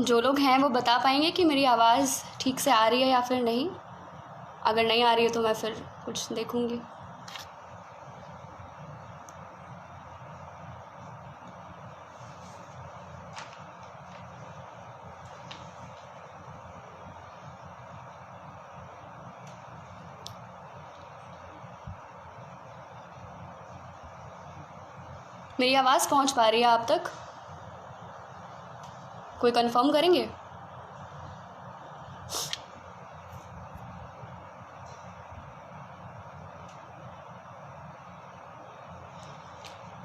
जो लोग हैं वो बता पाएंगे कि मेरी आवाज़ ठीक से आ रही है या फिर नहीं? अगर नहीं आ रही है तो मैं फिर कुछ देखूँगी। मेरी आवाज़ पहुंच पा रही है आप तक? कोई कंफर्म करेंगे?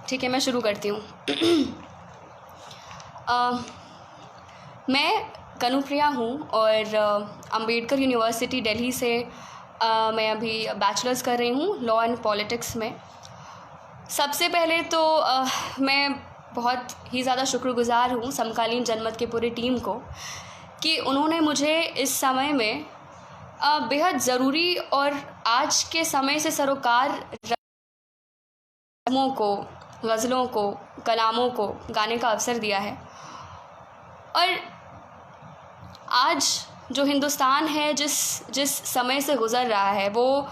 ठीक है, मैं शुरू करती हूँ। मैं कनुप्रिया हूँ और अंबेडकर यूनिवर्सिटी दिल्ली से मैं अभी बैचलर्स कर रही हूँ लॉ एंड पॉलिटिक्स में। सबसे पहले तो मैं बहुत ही ज़्यादा शुक्रगुज़ार हूँ समकालीन जनमत के पूरी टीम को कि उन्होंने मुझे इस समय में बेहद ज़रूरी और आज के समय से सरोकार रस्मों को, गज़लों को, कलामों को गाने का अवसर दिया है। और आज जो हिंदुस्तान है जिस समय से गुज़र रहा है वो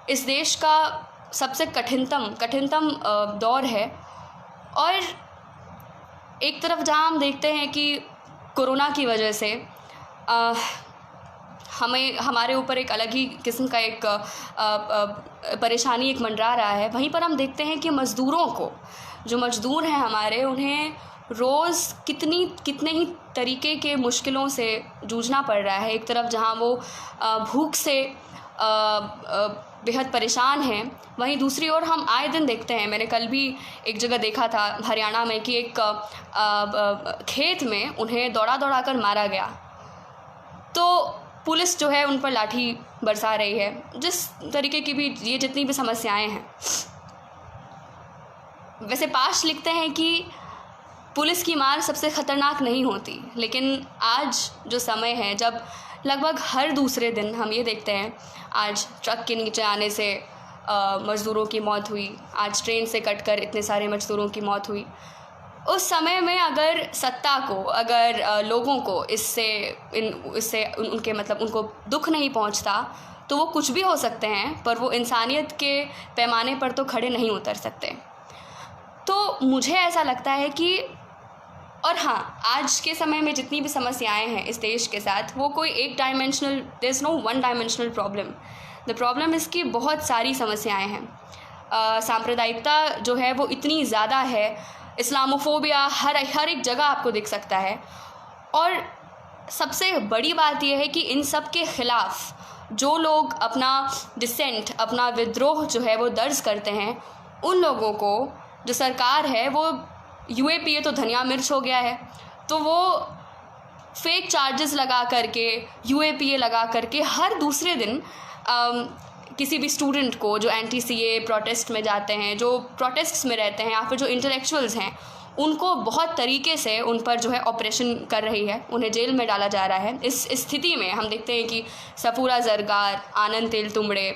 इस देश का सबसे कठिनतम दौर है। और एक तरफ जहाँ हम देखते हैं कि कोरोना की वजह से हमारे ऊपर एक अलग ही किस्म का एक परेशानी एक मंडरा रहा है, वहीं पर हम देखते हैं कि मज़दूरों को, जो मज़दूर हैं हमारे, उन्हें रोज़ कितने ही तरीके के मुश्किलों से जूझना पड़ रहा है। एक तरफ जहाँ वो भूख से बेहद परेशान हैं, वहीं दूसरी ओर हम आए दिन देखते हैं, मैंने कल भी एक जगह देखा था हरियाणा में कि एक खेत में उन्हें दौड़ा कर मारा गया। तो पुलिस जो है उन पर लाठी बरसा रही है। जिस तरीके की भी ये जितनी भी समस्याएं हैं, वैसे पाश लिखते हैं कि पुलिस की मार सबसे ख़तरनाक नहीं होती, लेकिन आज जो समय है जब लगभग हर दूसरे दिन हम ये देखते हैं, आज ट्रक के नीचे आने से मज़दूरों की मौत हुई, आज ट्रेन से कटकर इतने सारे मज़दूरों की मौत हुई। उस समय में अगर सत्ता को, अगर लोगों को इससे उनके मतलब उनको दुख नहीं पहुंचता तो वो कुछ भी हो सकते हैं, पर वो इंसानियत के पैमाने पर तो खड़े नहीं उतर सकते। तो मुझे ऐसा लगता है कि, और हाँ, आज के समय में जितनी भी समस्याएं हैं इस देश के साथ, वो कोई एक dimensional, there is no one dimensional problem. The problem इसकी बहुत सारी समस्याएं हैं। सांप्रदायिकता जो है वो इतनी ज़्यादा है, इस्लामोफोबिया हर एक जगह आपको दिख सकता है। और सबसे बड़ी बात यह है कि इन सब के ख़िलाफ़ जो लोग अपना डिसेंट, अपना विद्रोह जो है वो दर्ज करते हैं, उन लोगों को जो सरकार है वो यूएपीए तो धनिया मिर्च हो गया है, तो वो फेक चार्जेस लगा करके, यूएपीए लगा करके हर दूसरे दिन किसी भी स्टूडेंट को जो एंटी सीए प्रोटेस्ट में जाते हैं, जो प्रोटेस्ट्स में रहते हैं, या फिर जो इंटेलेक्चुअल्स हैं, उनको बहुत तरीके से उन पर जो है ऑपरेशन कर रही है, उन्हें जेल में डाला जा रहा है। इस स्थिति में हम देखते हैं कि सफूरा जरगार, आनंद तेलतुंबड़े,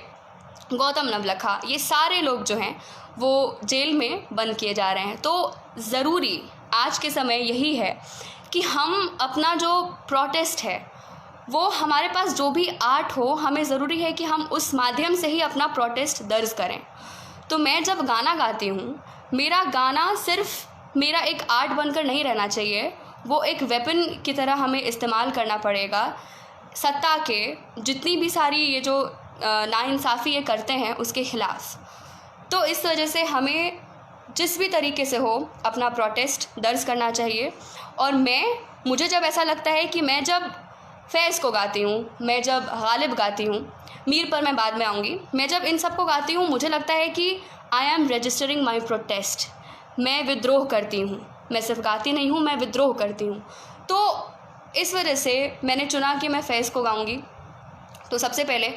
गौतम नवलखा, ये सारे लोग जो हैं वो जेल में बंद किए जा रहे हैं। तो ज़रूरी आज के समय यही है कि हम अपना जो प्रोटेस्ट है वो, हमारे पास जो भी आर्ट हो, हमें ज़रूरी है कि हम उस माध्यम से ही अपना प्रोटेस्ट दर्ज करें। तो मैं जब गाना गाती हूँ, मेरा गाना सिर्फ मेरा एक आर्ट बनकर नहीं रहना चाहिए, वो एक वेपन की तरह हमें इस्तेमाल करना पड़ेगा सत्ता के जितनी भी सारी ये जो नाइंसाफ़ी ये करते हैं उसके ख़िलाफ़। तो इस वजह से हमें जिस भी तरीके से हो अपना प्रोटेस्ट दर्ज करना चाहिए। और मुझे जब ऐसा लगता है कि मैं जब फैज़ को गाती हूँ, मैं जब गालिब गाती हूँ, मीर पर मैं बाद में आऊँगी, मैं जब इन सब को गाती हूँ, मुझे लगता है कि I am registering my protest, मैं विद्रोह करती हूँ। मैं सिर्फ गाती नहीं हूँ, मैं विद्रोह करती हूँ। तो इस वजह से मैंने चुना कि मैं फैज़ को गाऊँगी। तो सबसे पहले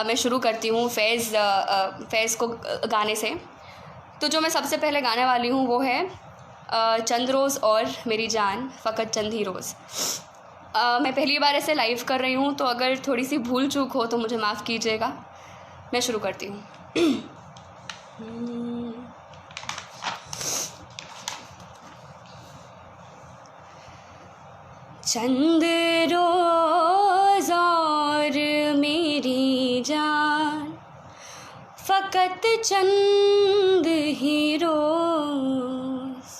मैं शुरू करती हूँ फैज़ को गाने से। तो जो मैं सबसे पहले गाने वाली हूँ वो है चंद रोज़ और मेरी जान फ़कत चंद ही रोज़। मैं पहली बार ऐसे लाइव कर रही हूँ, तो अगर थोड़ी सी भूल चूक हो तो मुझे माफ़ कीजिएगा। मैं शुरू करती हूँ। चंद रोज़ और मेरी जान, फ़कत चंद ही रोज़,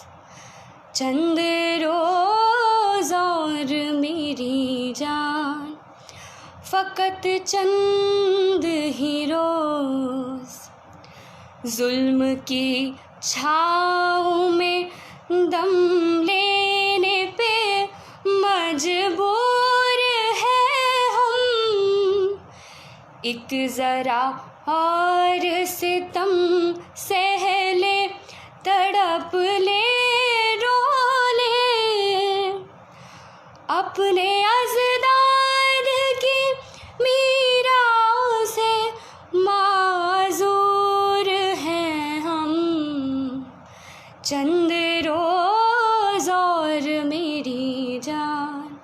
चंद रोज़ और मेरी जान, फ़कत चंद ही रोज़। जुल्म की छाँव में दम लेने पे मजबूर है हम, एक ज़रा और सितम सह ले, तड़प ले, रो ले, अपने अज़दाद की मीराओं से माज़ूर हैं हम। चंद रोज़ और मेरी जान,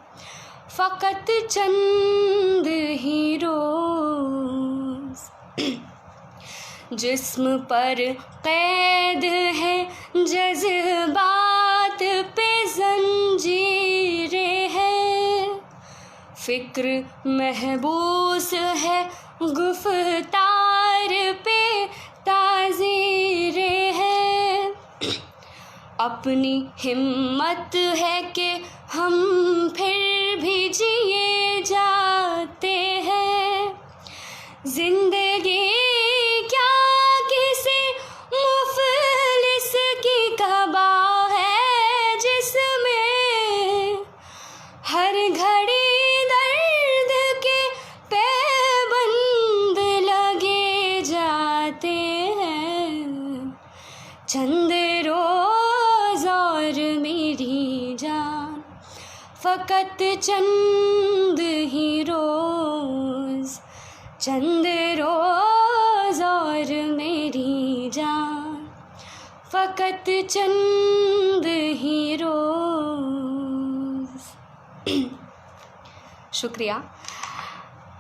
फ़कत चंद ही रोज़। जिस्म पर क़ैद है जज़्बात पे ज़ंजीरें हैं, फ़िक्र महबूस है गुफ़्तार पे ताज़ीरें हैं। अपनी हिम्मत है कि हम फिर भी जिए जाते हैं, ज़िंदगी क्या किसी मुफ़लिस की कबा है, जिसमें हर घड़ी दर्द के पैबंद लगे जाते हैं। चंद रोज़ और मेरी जान, फ़कत चंद ही रोज़, चंद रोज़ और मेरी जान, फ़कत चंद ही रोज़। शुक्रिया।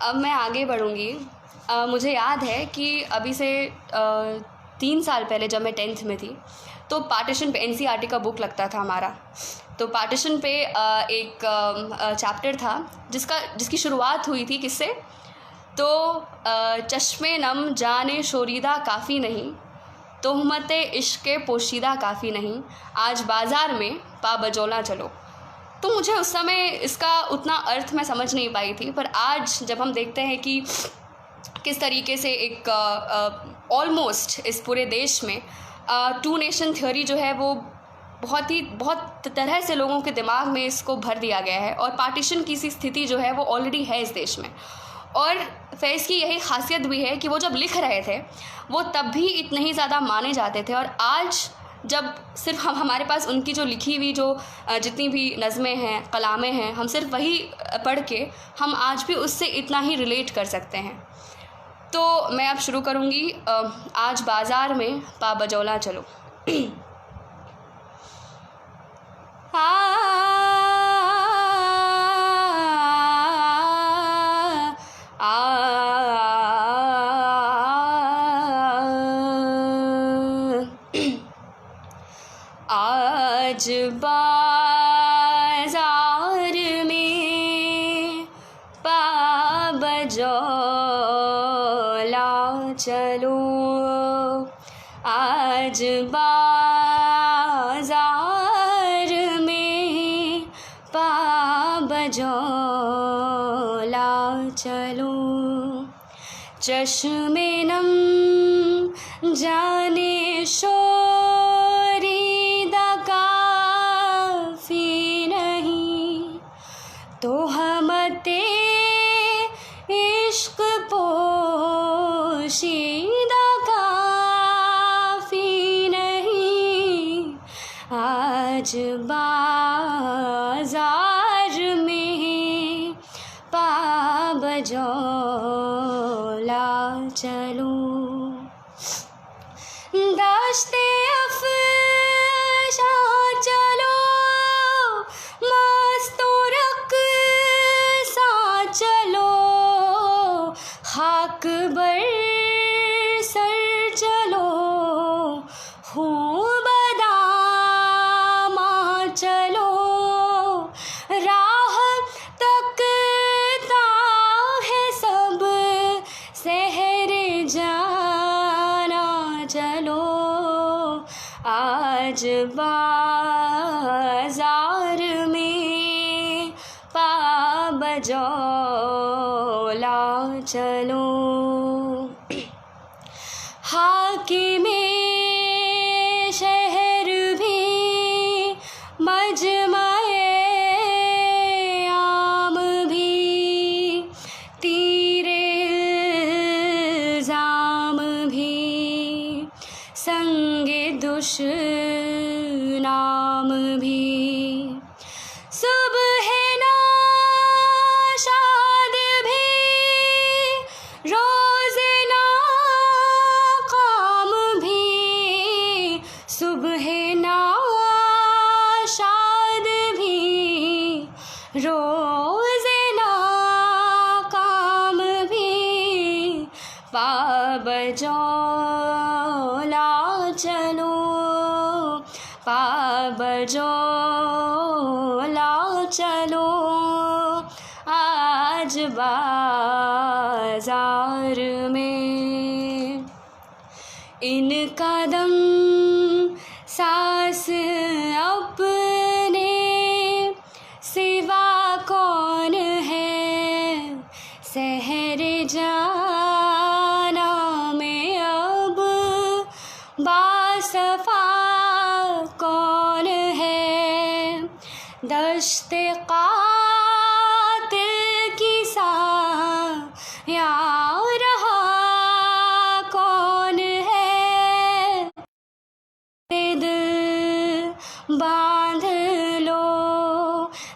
अब मैं आगे बढ़ूँगी। मुझे याद है कि अभी से 3 साल पहले जब मैं 10th में थी, तो पार्टीशन पे NCERT का बुक लगता था हमारा। तो पार्टीशन पे एक चैप्टर था जिसकी शुरुआत हुई थी किससे, तो चश्मे नम जाने शोरीदा काफ़ी नहीं, तोहमते इश्क़ पोशीदा काफ़ी नहीं, आज बाज़ार में पा बजौला चलो। तो मुझे उस समय इसका उतना अर्थ मैं समझ नहीं पाई थी, पर आज जब हम देखते हैं कि किस तरीके से एक ऑलमोस्ट इस पूरे देश में 2 नेशन थ्योरी जो है वो बहुत तरह से लोगों के दिमाग में इसको भर दिया गया है, और पार्टीशन की सी स्थिति जो है वो ऑलरेडी है इस देश में। और फैज़ की यही खासियत भी है कि वो जब लिख रहे थे वो तब भी इतने ही ज़्यादा माने जाते थे, और आज जब सिर्फ हमारे पास उनकी जो लिखी हुई जो जितनी भी नज़में हैं, कलामें हैं, हम सिर्फ वही पढ़ के हम आज भी उससे इतना ही रिलेट कर सकते हैं। तो मैं अब शुरू करूँगी। आज बाज़ार में पा बजौला चलो। आज बाज़ार में पा बजौला चलो, आज बाज़ार में पा बजौला चलो। चश्मे नम जाने शोरीदा काफ़ी नहीं, तोहमते इश्क़ पोशीदा काफ़ी नहीं, आज बाज़ार में पा बजौला चलो। दाश्ते अफ़शा चलो, मस्तो रक़्सा चलो, खाक बर सर चलो, खूब दामा चलो, राह आज बाजार में पाबजौला चलो। हाकिमे शहर भी मजमाए आम भी तीरे इल्ज़ाम भी संगे दुश्नाम भी। सुबह नाशाद भी रोज़े नाकाम भी। सुबह नाशाद भी रोज़े नाकाम भी। पाबजौला चलो पाबजौला चलो। आज बाजार में इन कदम सांस अपने सिवा कौन है। सहर जाना में अब बासफा कौन है। दश्ते कातिल की साया रहा कौन है। दिल बांध लो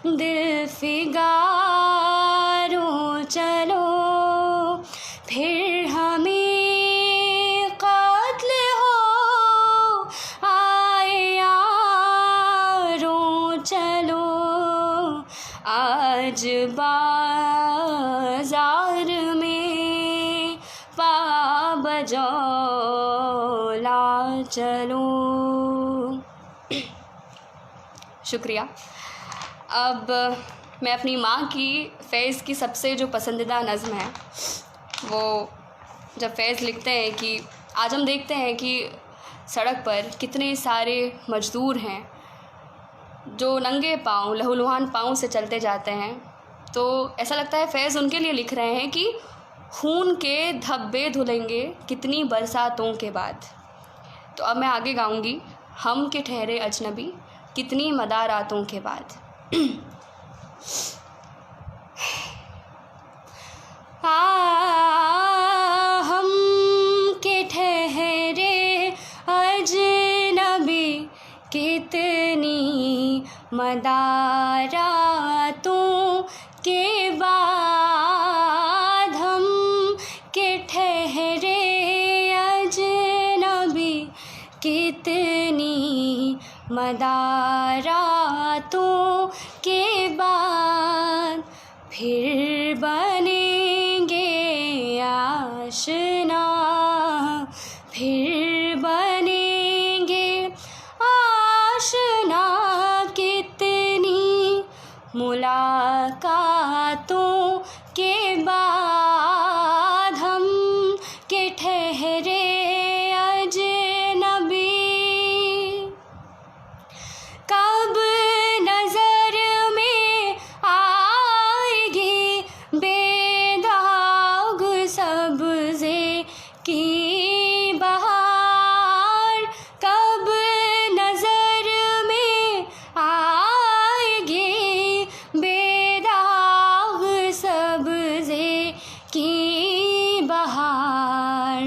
दिल फिगारो चलो। फिर हमें कत्ल हो आए यारों चलो। आज बाजार में पाबजौला चलो। शुक्रिया। अब मैं अपनी माँ की फ़ैज़ की सबसे जो पसंदीदा नज़्म है वो जब फ़ैज़ लिखते हैं कि आज हम देखते हैं कि सड़क पर कितने सारे मज़दूर हैं जो नंगे पाँव लहूलुहान पाँव से चलते जाते हैं। तो ऐसा लगता है फ़ैज़ उनके लिए लिख रहे हैं कि खून के धब्बे धुलेंगे कितनी बरसातों के बाद। तो अब मैं आगे गाऊंगी। हम के ठहरे अजनबी कितनी मदारातों के बाद। हम के ठहरे अजनबी कितनी मदारातों के बाद। हम के ठहरे अजनबी कितनी मदारातों के बाद। फिर बनेंगे आशना फिर बनेंगे आशना। कितनी मुलाकातों के बाद। हम के ठहरे अजनबी कब नजर में आएगी बेदाग सब्ज़े की बहार। कब नजर में आएगी बेदाग सब्ज़े की बहार।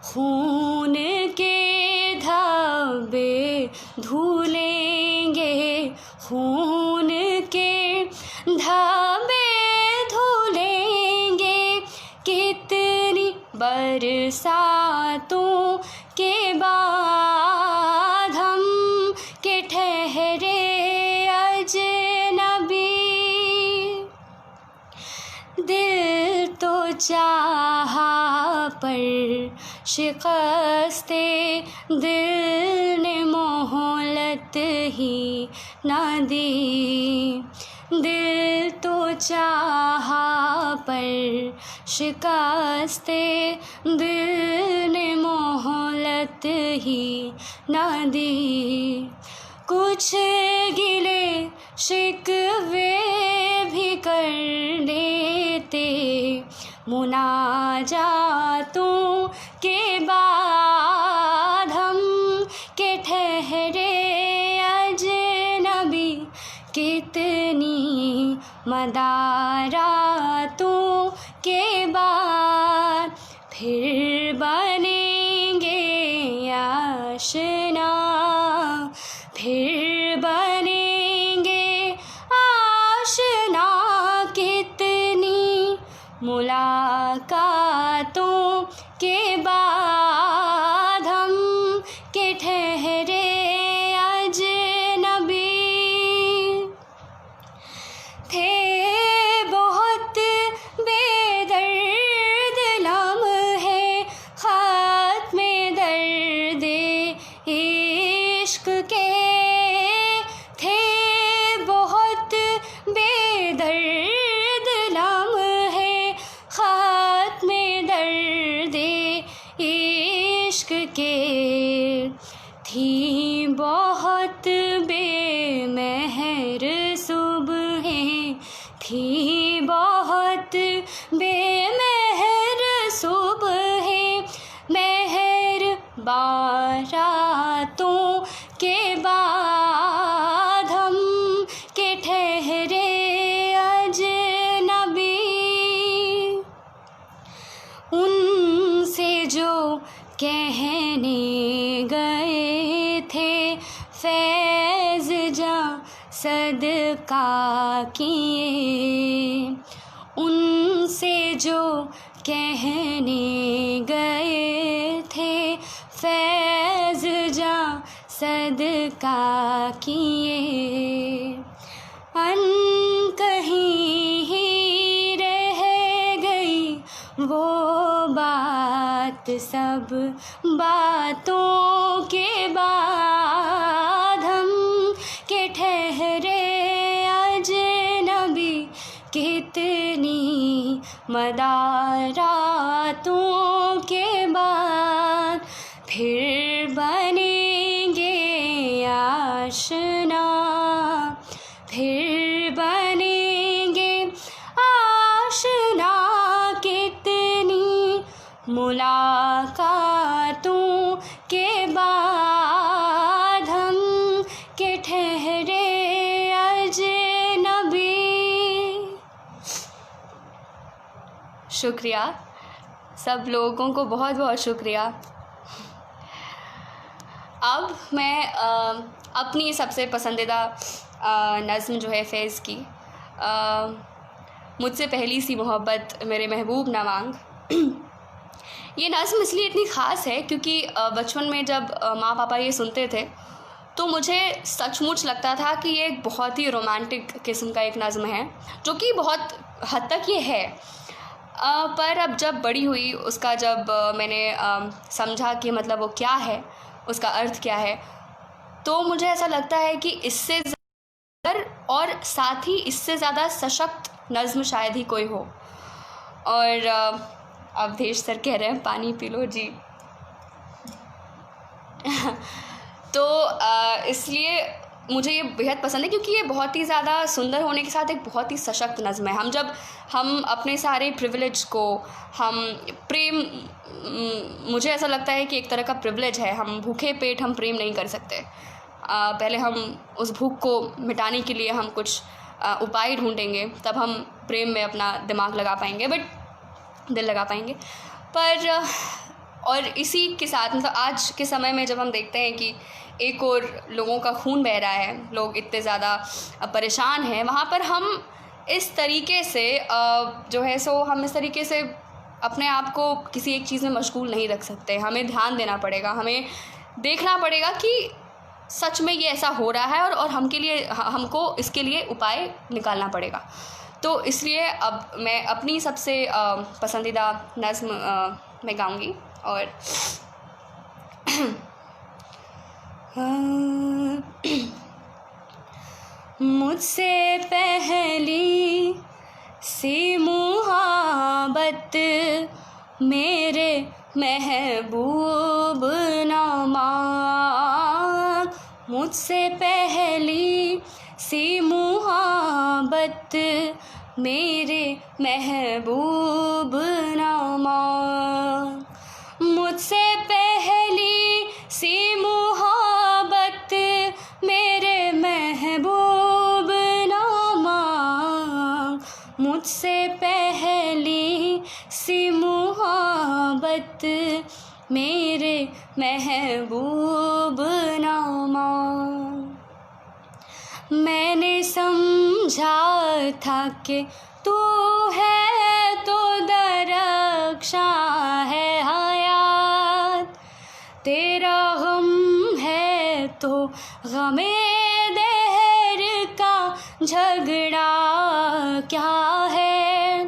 खून के धब्बे धुलेंगे खून के धब्बे धुलेंगे कितनी बरसातों के बाद। हम के ठहरे अजनबी दिल तो चाहा पर शिकस्ते दिल ने मोहलत ही ना दी। दिल तो चाहा पर शिकस्ते दिल ने मोहलत ही ना दी। कुछ गिले शिकवे भी कर लेते, मुनाजातों के बाद हम के ठहरे अजनबी, कितनी मदारातों के बाद फिर बनेंगे आशना, फिर बनेंगे आशना, कितनी मुलाकातों के बाद हम के ठहरे अजनबी। थे बहुत बेदर्द लम्हे ख़ात्म दर्द इश्क के, थे बहुत बेदर्द लम्हे ख़ात्म दर्द इश्क के, थी बहुत बेमहर सुबहें, थी बहुत बेमहर सुबहें, महर बारातों के बाद हम के ठहरे अजनबी। उनसे जो कहने गए थे फैज़ जा सदका किए, उनसे जो कहने गए थे फैज़ जा सदका किए, अनकहीं ही रह गई वो बात, सब बातों के बाद हम के ठहरे अजनबी, कितनी मदारातों के बाद फिर बनेंगे आशना, फिर बनेंगे आशना, कितनी मुलाकातों के बाद हम के ठहरे अजनबी। शुक्रिया, सब लोगों को बहुत बहुत शुक्रिया। अब मैं अपनी सबसे पसंदीदा नज़्म जो है फैज़ की, मुझसे पहली सी मोहब्बत मेरे महबूब ना मांग, ये नज़्म इसलिए इतनी ख़ास है क्योंकि बचपन में जब माँ पापा ये सुनते थे तो मुझे सचमुच लगता था कि ये एक बहुत ही रोमांटिक किस्म का एक नज़्म है, जो कि बहुत हद तक ये है। पर अब जब बड़ी हुई, उसका जब मैंने समझा कि मतलब वो क्या है, उसका अर्थ क्या है, तो मुझे ऐसा लगता है कि इससे और साथ ही इससे ज़्यादा सशक्त नज़्म शायद ही कोई हो। और अवधेश सर कह रहे हैं पानी पी लो जी। तो इसलिए मुझे ये बेहद पसंद है क्योंकि ये बहुत ही ज़्यादा सुंदर होने के साथ एक बहुत ही सशक्त नज़्म है। हम अपने सारे प्रिविलेज को, हम प्रेम, मुझे ऐसा लगता है कि एक तरह का प्रिविलेज है, हम भूखे पेट हम प्रेम नहीं कर सकते। पहले हम उस भूख को मिटाने के लिए हम कुछ उपाय ढूंढेंगे, तब हम प्रेम में अपना दिमाग लगा पाएंगे, दिल लगा पाएंगे। पर और इसी के साथ मतलब आज के समय में जब हम देखते हैं कि एक और लोगों का खून बह रहा है, लोग इतने ज़्यादा परेशान हैं, वहाँ पर हम इस तरीके से जो है सो हम इस तरीके से अपने आप को किसी एक चीज़ में मशगूल नहीं रख सकते। हमें ध्यान देना पड़ेगा, हमें देखना पड़ेगा कि सच में ये ऐसा हो रहा है और हमको इसके लिए उपाय निकालना पड़ेगा। तो इसलिए अब मैं अपनी सबसे पसंदीदा नज़्म मैं गाऊंगी। और मुझसे पहली सी मुहब्बत मेरे महबूब ना मांग, मुझसे पहली सी मुहब्बत मेरे महबूब ना मांग। मुझसे पहली सी मुहब्बत मेरे महबूब ना मांग। मुझसे पहली सी मुहब्बत मेरे महबूब ना मांग। मैंने समझा था कि तू है तो दरख्शा है हयात, तेरा गम है तो गमे दहर का झगड़ा क्या है।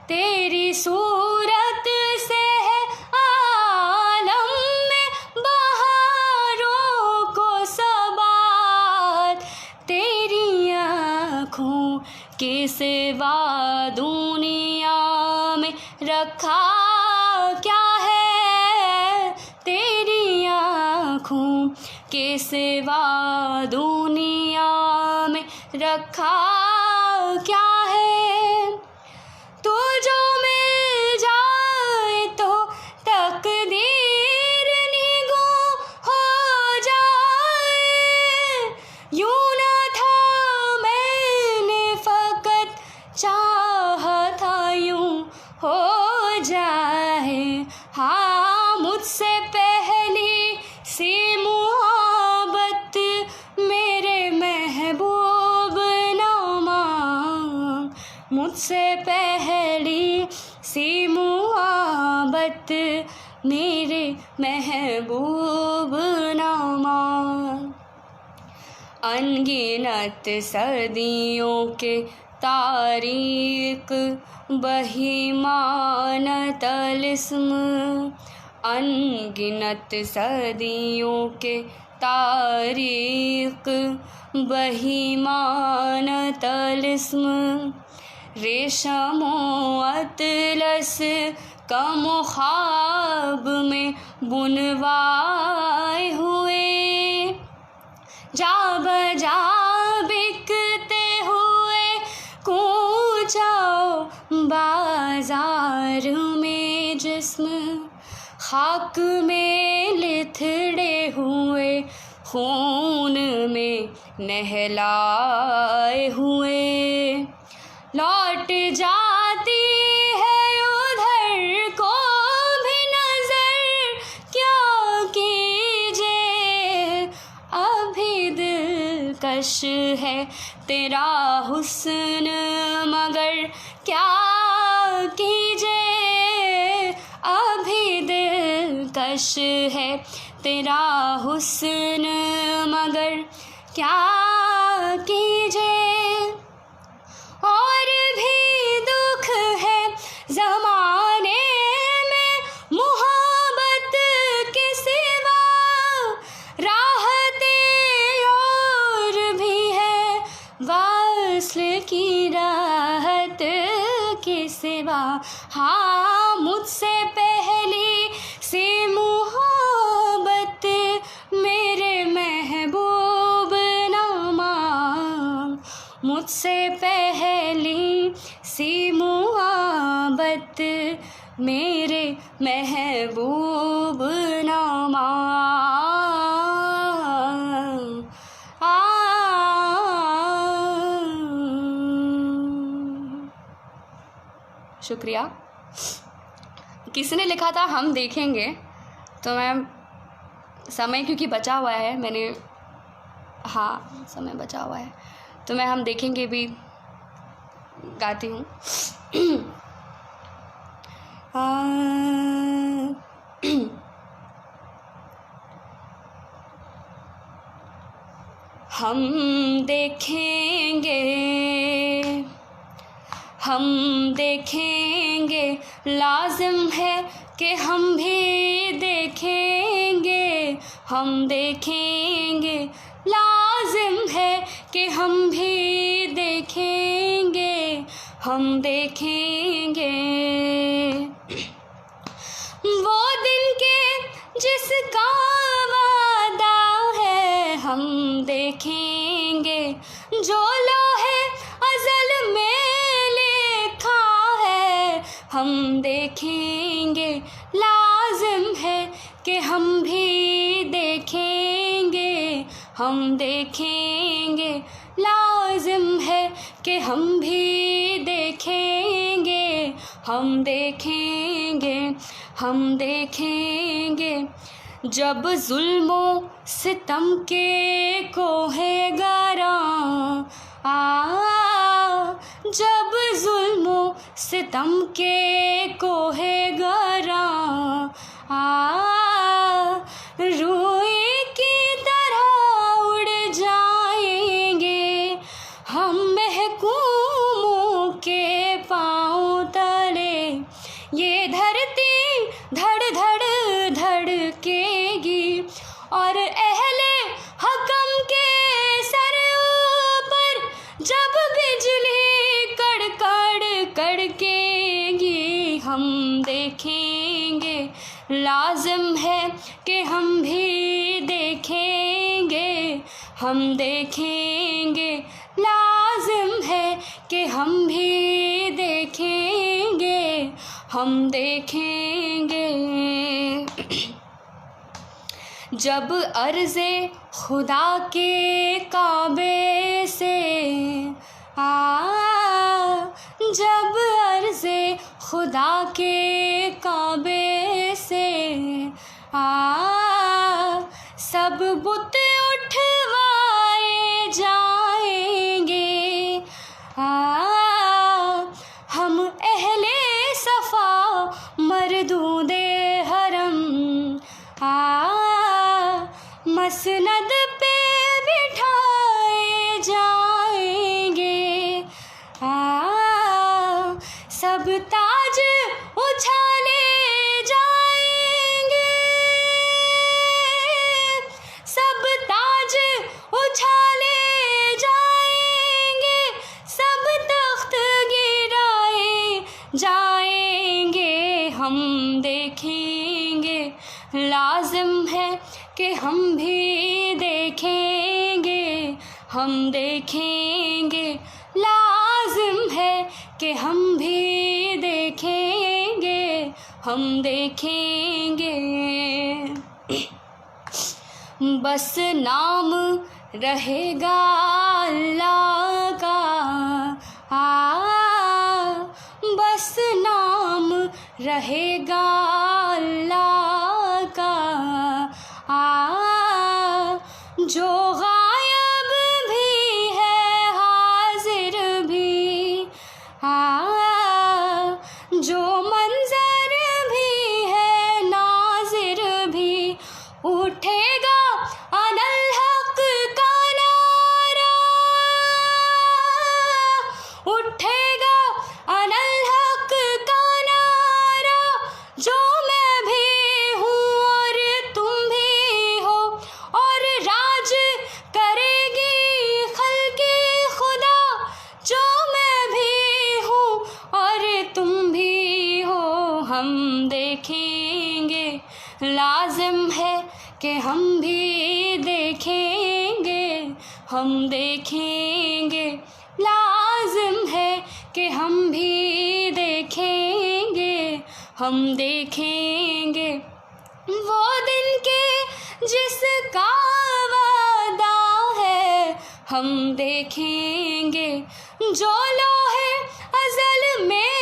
तेरी सूरत से है आलम में बहारों को सबात, तेरी आँखों के सिवा दुनिया में रखा क्या है। तेरी आँखों के सिवा दुनिया में रखा क्या है। तो जो मिल जाए तो तकदीर निगो हो जाए। यूं ना था मैंने फ़कत चाहा था यूं हो जाए। हाँ, मुझसे पहली सी मुहब्बत मेरे महबूब ना मांग। मुझसे पहली सी मुहब्बत मेरे महबूब ना मांग। अनगिनत सदियों के तारीक बहिमान तलिस्म, अनगिनत सदियों के तारीक बहिमान तलिस्म, रेशमो अतलस का ख्वाब में बुनवाए हुए। जा बजा बिकते हुए कूचाओ बाजार में जिस्म, खाक में लिथड़े हुए खून में नहलाए हुए। लौट जाती है उधर को भी नजर क्या कीजिए। अभी दिलकश है तेरा हुस्न मगर क्या कीजिए। अभी दिलकश है तेरा हुस्न मगर क्या कीजिए। और भी दुख है ज़माने में मोहब्बत के सिवा, राहतें और भी है वस्ल की राहत के सिवा। हाँ, मुझसे पहली सी मुहब्बत मेरे महबूब ना मांग। मुझसे पहली सी मुहब्बत मेरे महबूब ना मांग। शुक्रिया। किसने लिखा था हम देखेंगे, तो मैं समय क्योंकि बचा हुआ है मैंने, हाँ समय बचा हुआ है तो मैं हम देखेंगे भी गाती हूँ। हम देखेंगे, हम देखेंगे, लाज़िम है कि हम भी देखेंगे। हम देखेंगे, लाज़िम है कि हम भी देखेंगे। हम देखेंगे वो दिन के जिसका वादा है हम देखेंगे, जो लोहे अज़ल में लिखा है हम देखेंगे, लाज़िम है कि हम भी देखेंगे, हम देखेंगे, लाज़िम है कि हम भी देखेंगे, हम देखेंगे, हम देखेंगे। जब ज़ुल्मो सितम के कोहेगारा जब ज़ुल्मो सितम के कोहेगारा रूई की तरह उड़ जाएंगे हम महकूमों के पाँव तले, ये धरती धड़ धड़ धड़केगी और अहले हकम के सर ऊपर जब बिजली कड़कड़ कड़केगी हम देखेंगे, लाज़िम है कि हम भी देखेंगे, हम देखेंगे, लाज़िम है कि हम भी देखेंगे, हम देखेंगे। जब अर्ज़े खुदा के काबे से जब अर्ज़े खुदा के काबे से सब बुत उठवाए जाएंगे, हम अहले सफ़ा मरदूदे हरम मसनद पे बिठाए जाएंगे, सब ताज उछाले जाएंगे, सब ताज उछाले जाएंगे, सब तख्त गिराए जाएंगे, हम देखेंगे, लाज़िम है कि हम भी देखेंगे, हम देखेंगे, लाज़िम है कि हम भी देखेंगे, हम देखेंगे। बस नाम रहेगा अल्लाह का बस नाम रहेगा अल्लाह का जो गायब भी है हाजिर भी जो मंजर भी है नाजिर भी उठेगा अनल हक का नारा उठेगा अनल हक का नारा जो मैं भी हूँ और तुम भी हो और राज करेगी खल्क़े खुदा जो मैं भी हूँ और तुम भी हो हम देखेंगे लाज़िम है कि हम भी देखेंगे हम देखेंगे लाज़िम है कि हम भी देखेंगे हम देखेंगे वो दिन के जिसका वादा है हम देखेंगे जो लोहे अज़ल में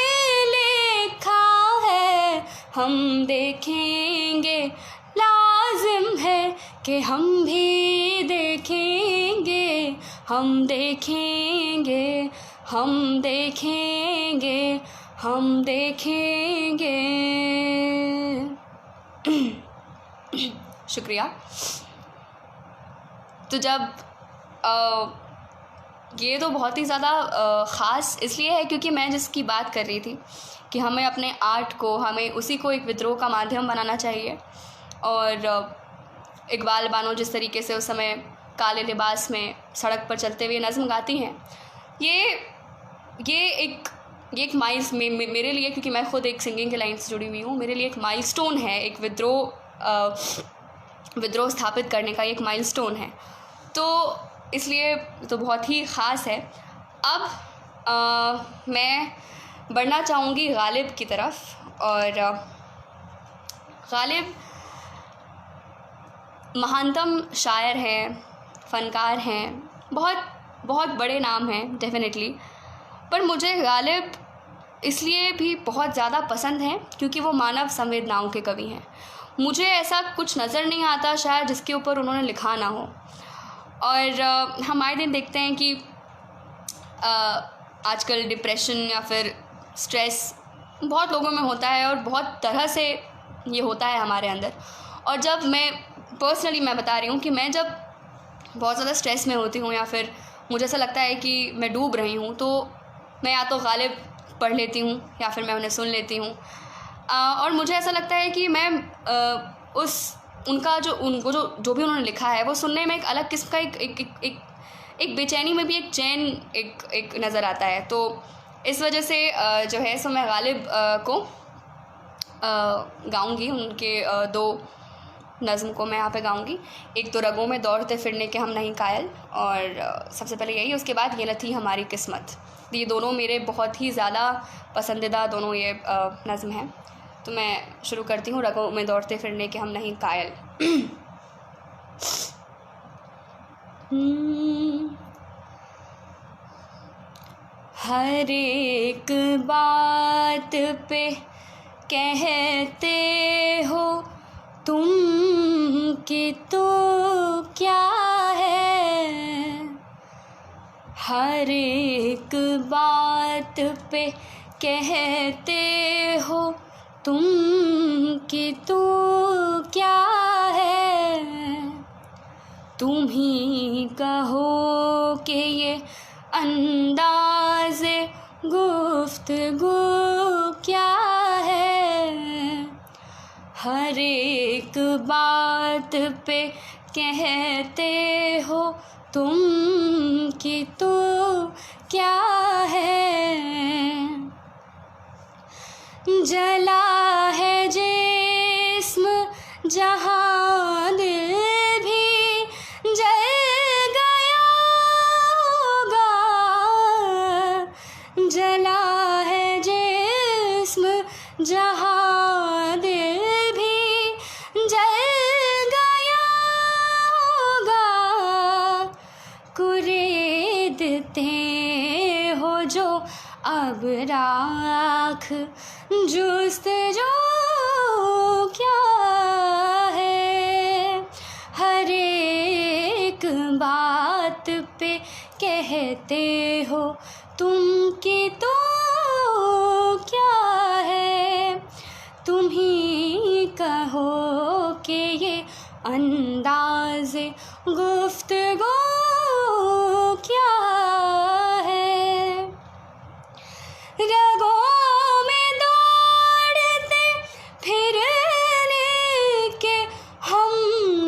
लिखा है हम देखेंगे लाज़िम है कि हम भी देखेंगे हम देखेंगे हम देखेंगे हम देखेंगे। शुक्रिया। तो जब ये तो बहुत ही ज़्यादा ख़ास इसलिए है क्योंकि मैं जिसकी बात कर रही थी कि हमें अपने आर्ट को हमें उसी को एक विद्रोह का माध्यम बनाना चाहिए। और इकबाल बानो जिस तरीके से उस समय काले लिबास में सड़क पर चलते हुए नज़्म गाती हैं, ये एक मेरे लिए, क्योंकि मैं ख़ुद एक सिंगिंग के लाइन से जुड़ी हुई हूँ, मेरे लिए एक माइलस्टोन है, एक विद्रोह स्थापित करने का एक माइलस्टोन है। तो इसलिए तो बहुत ही ख़ास है। अब मैं बढ़ना चाहूँगी गालिब की तरफ। और गालिब महानतम शायर हैं, फ़नकार हैं, बहुत बहुत बड़े नाम हैं डेफ़िनेटली। पर मुझे गालिब इसलिए भी बहुत ज़्यादा पसंद हैं क्योंकि वो मानव संवेदनाओं के कवि हैं। मुझे ऐसा कुछ नज़र नहीं आता शायद जिसके ऊपर उन्होंने लिखा ना हो। और हम आए दिन देखते हैं कि आजकल डिप्रेशन या फिर स्ट्रेस बहुत लोगों में होता है और बहुत तरह से ये होता है हमारे अंदर। और जब मैं पर्सनली मैं बता रही हूँ कि मैं जब बहुत ज़्यादा स्ट्रेस में होती हूँ या फिर मुझे ऐसा लगता है कि मैं डूब रही हूँ, तो मैं या तो गालिब पढ़ लेती हूँ या फिर मैं उन्हें सुन लेती हूँ। और मुझे ऐसा लगता है कि मैं उनको जो भी उन्होंने लिखा है वो सुनने में एक अलग किस्म का एक बेचैनी में भी एक चैन एक नज़र आता है। तो इस वजह से जो है सो मैं गालिब को गाऊंगी। उनके दो नज़्म को मैं यहाँ पे गाऊंगी। एक तो रगों में दौड़ते फिरने के हम नहीं कायल, और सबसे पहले यही, उसके बाद ये न थी हमारी किस्मत। ये दोनों मेरे बहुत ही ज़्यादा पसंदीदा दोनों ये नज़्म हैं। तो मैं शुरू करती हूँ। रगों में दौड़ते फिरने के हम नहीं कायल। हर एक बात पे कहते हो तुम कि तो क्या है, हर एक बात पे कहते हो तुम कि तो क्या है, तुम ही कहो कि ये अंदाज़े गुफ्तगू क्या है, हर एक बात पे कहते हो तुम कि तो क्या है, जला है जिस्म जहाँ दिल भी जल गया होगा, जला है जिस्म जहाँ दिल भी जल गया होगा, कुरेदते हो जो अब राख जुस्तजू क्या है, हर एक बात पे कहते हो तुम कि तो क्या है, तुम ही कहो कि ये अंदाज़े गुफ्तगू क्या है, रगों में दौड़ते फिरने के हम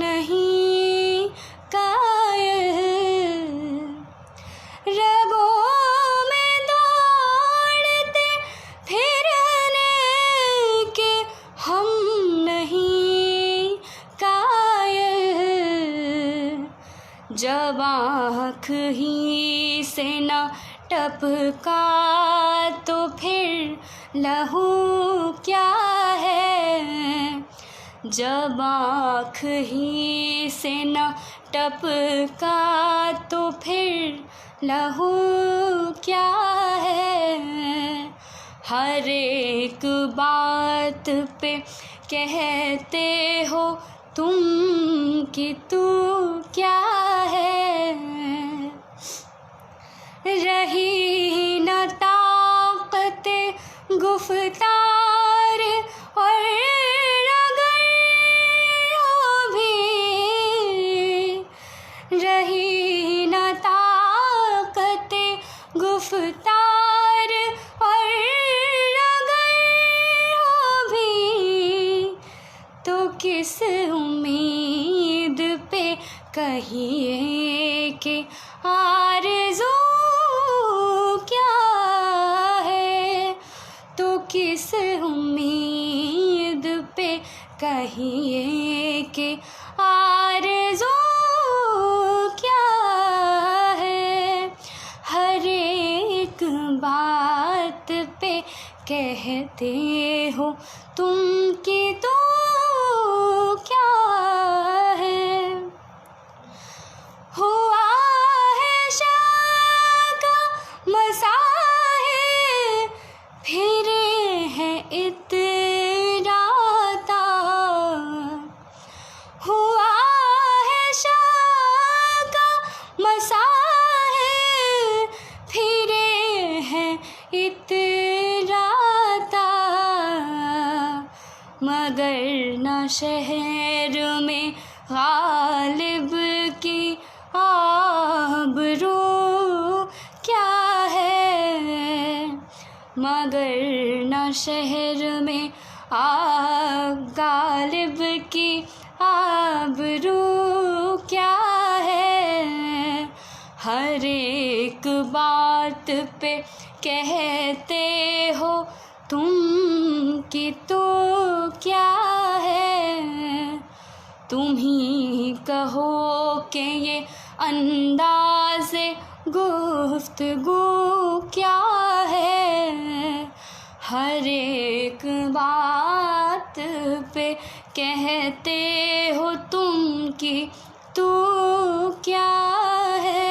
नहीं कायल, रगों में दौड़ते फिरने के हम नहीं कायल, जब आँख ही से न टपका तो फिर लहू क्या है, जब आँख ही से न टपका तो फिर लहू क्या है, हर एक बात पे कहते हो तुम कि तू क्या है, रही न ताक़ते गुफ्तार और अगर हो भी, रही न ताक़ते गुफ्तार और अगर हो भी, तो किस उम्मीद पे कहिए कि आरज़ू क्या है, तो किस उम्मीद पे कहिए कि आरज़ू क्या कहते हो तुम कि तो क्या है, हुआ है शाका मसाहे, फिरे हैं इतराता, हुआ है शाका मसाहे, फिरे हैं इतराता, मगर न शहर में गालिब की आबरू क्या है, मगर न शहर में गालिब की आबरू क्या है, हर एक बात पे कहते हो तुम कि तो क्या है, तुम ही कहो कि ये अंदाज़े गुफ्तगू क्या है, हर एक बात पे कहते हो तुम कि तू क्या है।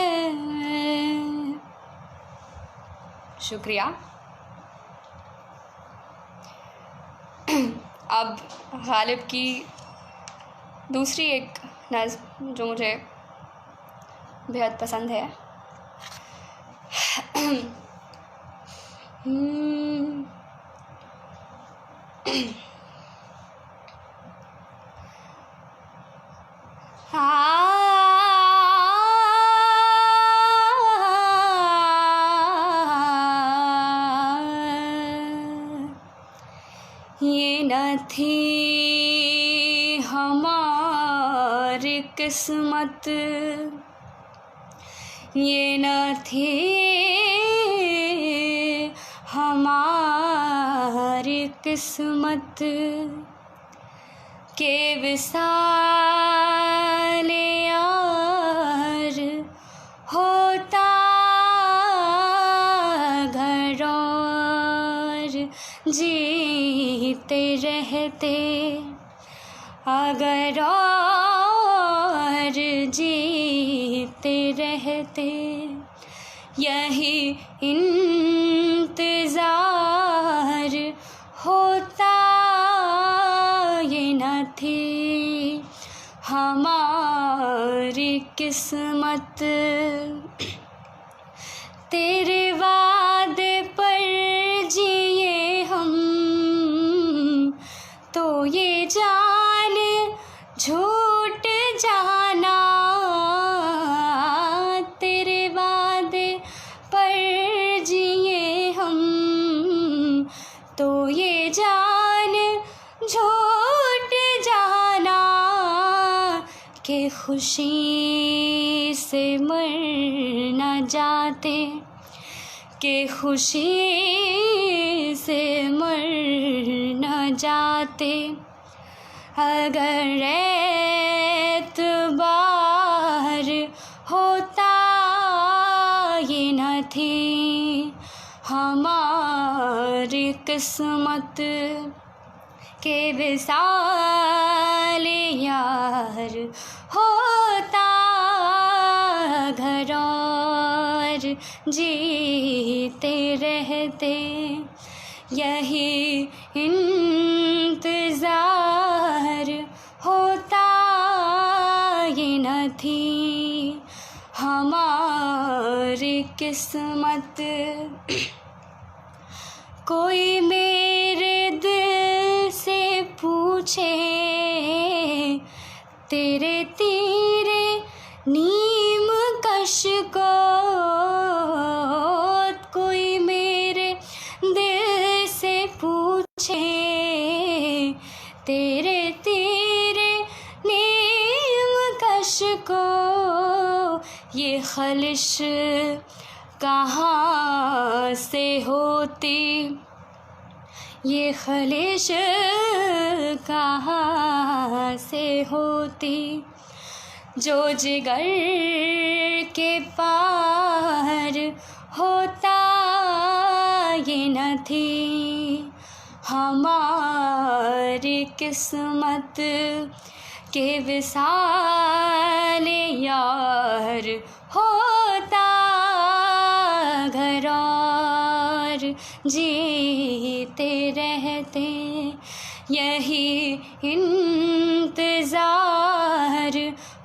शुक्रिया। अब गालिब की दूसरी एक नज़्म जो मुझे बेहद पसंद है। ये न थी हमारी किस्मत, ये न थी हमारी किस्मत के विसाल यार होता घर और जीते रहते, अगर और जीते रहते, यही इंतज़ार होता, ये न थी हमारी किस्मत, तेरे वादे पर जिए हम तो ये जान झूठ जाना, तेरे वादे पर जिए हम तो ये जान झूठ जाना, कि खुशी से मर न जाते, कि खुशी से मर न जाते, अगर एतबार होता, ये न थी हमारी किस्मत के विसाल यार होता, घर और जीते रहते, यही इंतज़ार होता, ये न थी हमारी किस्मत। कोई मेरे दिल से पूछे तेरे तीरे नीम कश को, कोई मेरे दिल से पूछे तेरे तीरे नीम कश को, ये खलिश कहाँ से होती, ये खलिश कहाँ से होती, जो जिगर के पार होता, ये न थी हमारी किस्मत के विसाल यार होता घर और जीते रहते यही इंतज़ार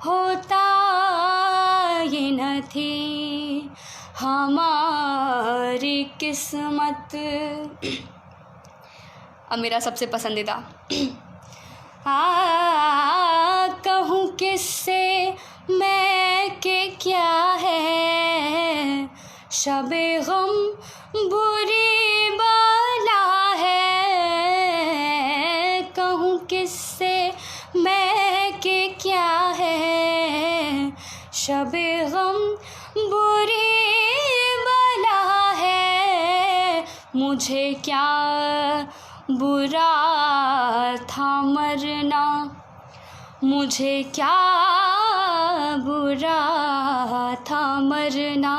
होता ये न थी हमारी किस्मत। अब मेरा सबसे पसंदीदा कहूँ किससे मैं के क्या है शबे गम बुरी बला है। कहूँ किससे मैं के क्या है शबे गम बुरी बला है। मुझे क्या बुरा था मरना मुझे क्या बुरा था मरना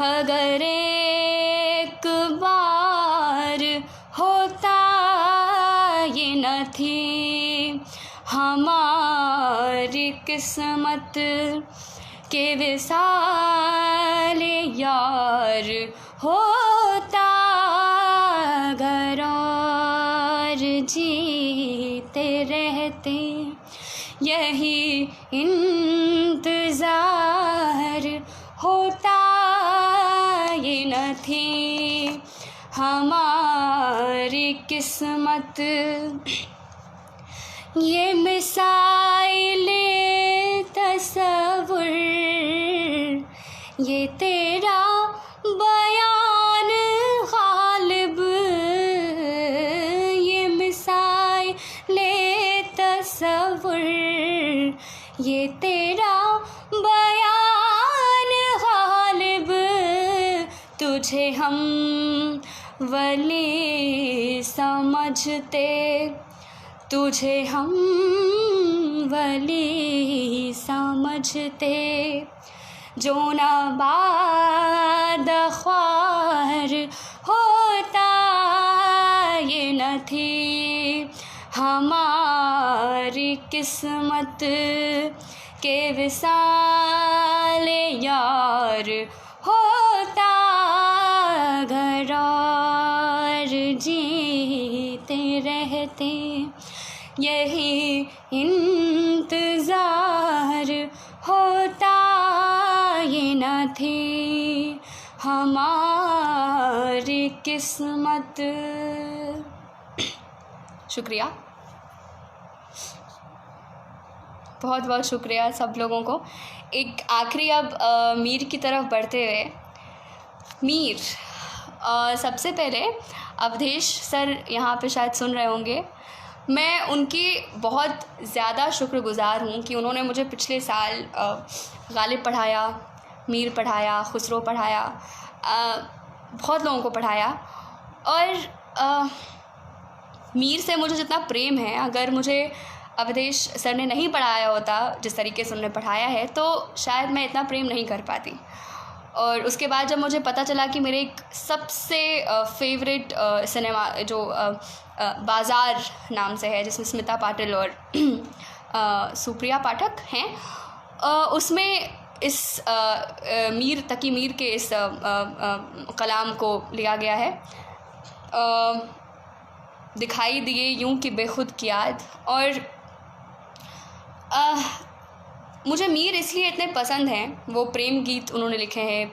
अगर एक बार होता ये न थी हमारी किस्मत के विसाल यार होता घर और जीते रहते यही इंतज़ार होता ये न थी हमारी किस्मत। ये मिसाइले तसव्वुर ये तेरा बयान गालिब ये मिसाइले तसव्वुर ये तेरा बयान गालिब। तुझे हम वली समझते तुझे हम वली समझते जो न बाद ख्वार होता ये न थी हमारी किस्मत के विसाल यार होता घर और जीते रहते यही इंतज़ार होता ये न थी हमारी किस्मत। शुक्रिया, बहुत बहुत शुक्रिया सब लोगों को। एक आखिरी अब मीर की तरफ बढ़ते हुए, मीर सबसे पहले अवधेश सर यहाँ पे शायद सुन रहे होंगे, मैं उनकी बहुत ज़्यादा शुक्रगुज़ार हूँ कि उन्होंने मुझे पिछले साल गालिब पढ़ाया, मीर पढ़ाया, खुसरो पढ़ाया, बहुत लोगों को पढ़ाया। और मीर से मुझे जितना प्रेम है, अगर मुझे अवधेश सर ने नहीं पढ़ाया होता जिस तरीके से उन्होंने पढ़ाया है तो शायद मैं इतना प्रेम नहीं कर पाती। और उसके बाद जब मुझे पता चला कि मेरे एक सबसे फेवरेट सिनेमा जो बाज़ार नाम से है, जिसमें स्मिता पाटिल और सुप्रिया पाठक हैं, उसमें इस मीर तकी मीर के इस कलाम को लिया गया है, दिखाई दिए यूं कि बेखुद की याद। और मुझे मीर इसलिए इतने पसंद हैं, वो प्रेम गीत उन्होंने लिखे हैं,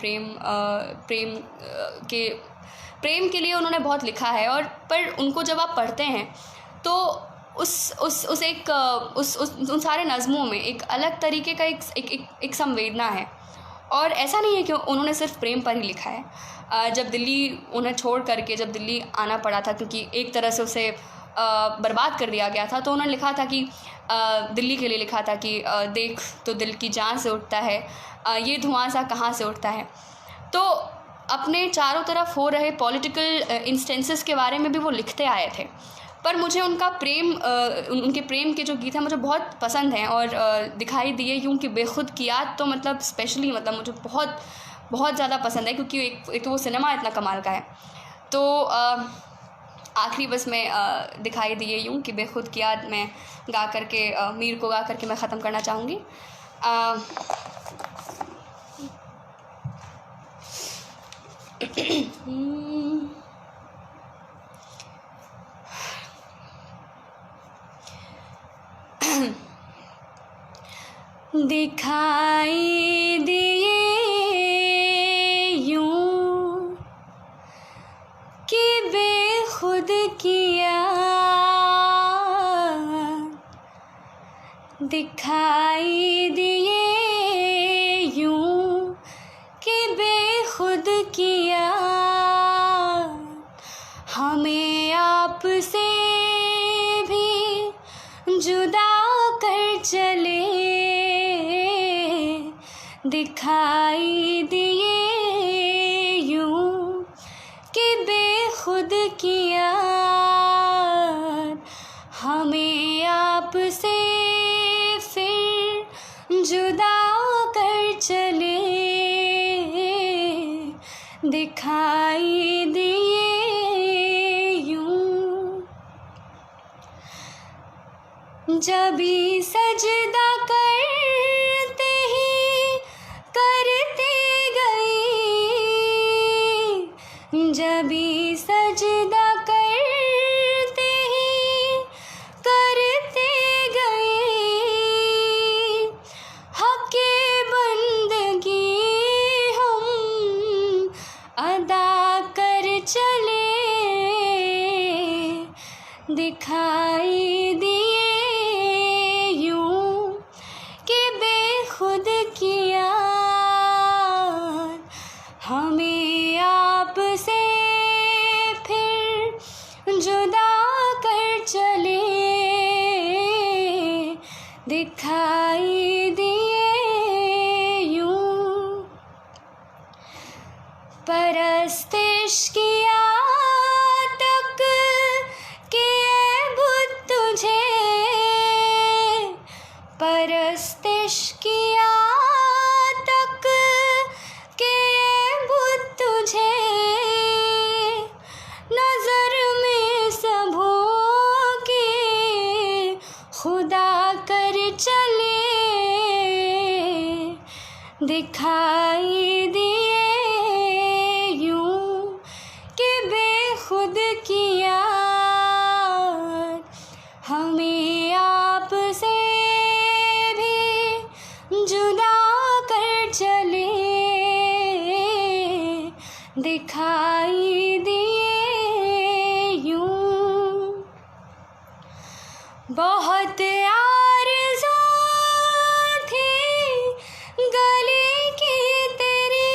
प्रेम के लिए उन्होंने बहुत लिखा है। और पर उनको जब आप पढ़ते हैं तो उन सारे नज़मों में एक अलग तरीके का एक संवेदना है। और ऐसा नहीं है कि उन्होंने सिर्फ प्रेम पर ही लिखा है। जब दिल्ली उन्हें छोड़ करके जब दिल्ली आना पड़ा था, क्योंकि एक तरह से उसे बर्बाद कर दिया गया था, तो उन्होंने लिखा था कि दिल्ली के लिए लिखा था कि देख तो दिल की जान से उठता है, ये धुआं सा कहाँ से उठता है। तो अपने चारों तरफ हो रहे पॉलिटिकल इंस्टेंसेस के बारे में भी वो लिखते आए थे। पर मुझे उनका प्रेम उनके प्रेम के जो गीत हैं मुझे बहुत पसंद हैं। और दिखाई दिए यूं कि बेखुद की याद तो मतलब स्पेशली मतलब मुझे बहुत बहुत ज़्यादा पसंद है, क्योंकि एक तो वो सिनेमा इतना कमाल का है। तो आखिरी बस में दिखाई दिए यूँ कि बेखुद की याद में गा करके मीर को गा करके मैं ख़त्म करना चाहूँगी। दिखाई दिए यूं कि बेखुद किया, दिखाई दिए यूं कि बेखुद किया, हमें आपसे भी जुदा कर चले, दिखाई दिए यूं कि बेखुद किया, हमें आपसे फिर जुदा कर चले, दिखाई दिए यूं। जब भी सजदा करते ही करते गए, जब भी सजदा करते ही करते गए, हक़े बंदगी हम अदा कर चले, दिखाई दिए यूं कि बेखुद किया, हमें आपसे फिर जुदा कर चले, दिखाई दिए यूं। परस्तिश किया तक के बुत तुझे, परस्तिश किया तक के बुत तुझे, नजर में सबों के खुदा कर चले, दिखाई दिए यूं कि बेखुद किया, हमें आपसे भी जुदा कर चले, दिखाई दिए यूं। बहुत आरज़ू थी गली की तेरी,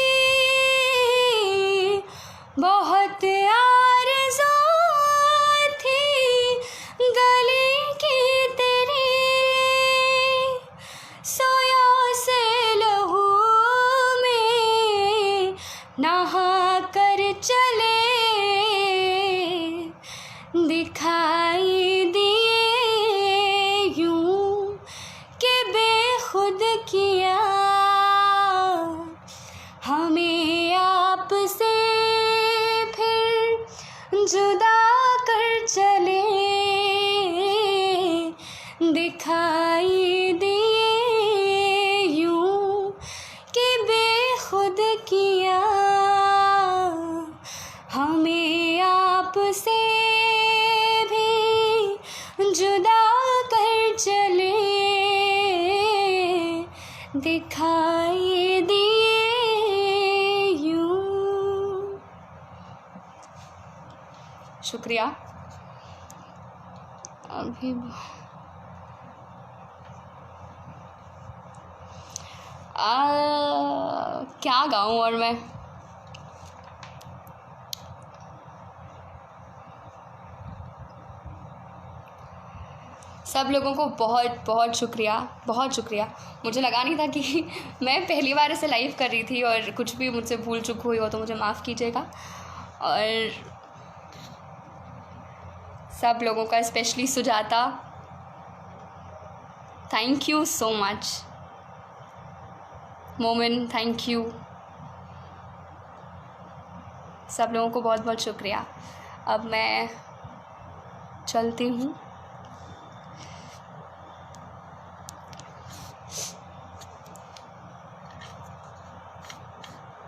बहुत आरज़ू थी गली की तेरी, सोया से लहू में नहा कर चले, दिखाई दिए यूं कि बेखुद किया, हमें आपसे फिर जुदा कर चले, दिखाई दिए यूं कि बेखुद किया, हमें आपसे भी जुदा कर चले, दिखाई दिए यूं। शुक्रिया। अभी क्या गाऊं और मैं, सब लोगों को बहुत बहुत शुक्रिया, बहुत शुक्रिया। मुझे लगा नहीं था कि मैं पहली बार इसे लाइव कर रही थी, और कुछ भी मुझसे भूल चूक हुई हो तो मुझे माफ़ कीजिएगा। और सब लोगों का, specially Sujata, thank you so much. मोमिन, थैंक यू। सब लोगों को बहुत बहुत शुक्रिया। अब मैं चलती हूँ।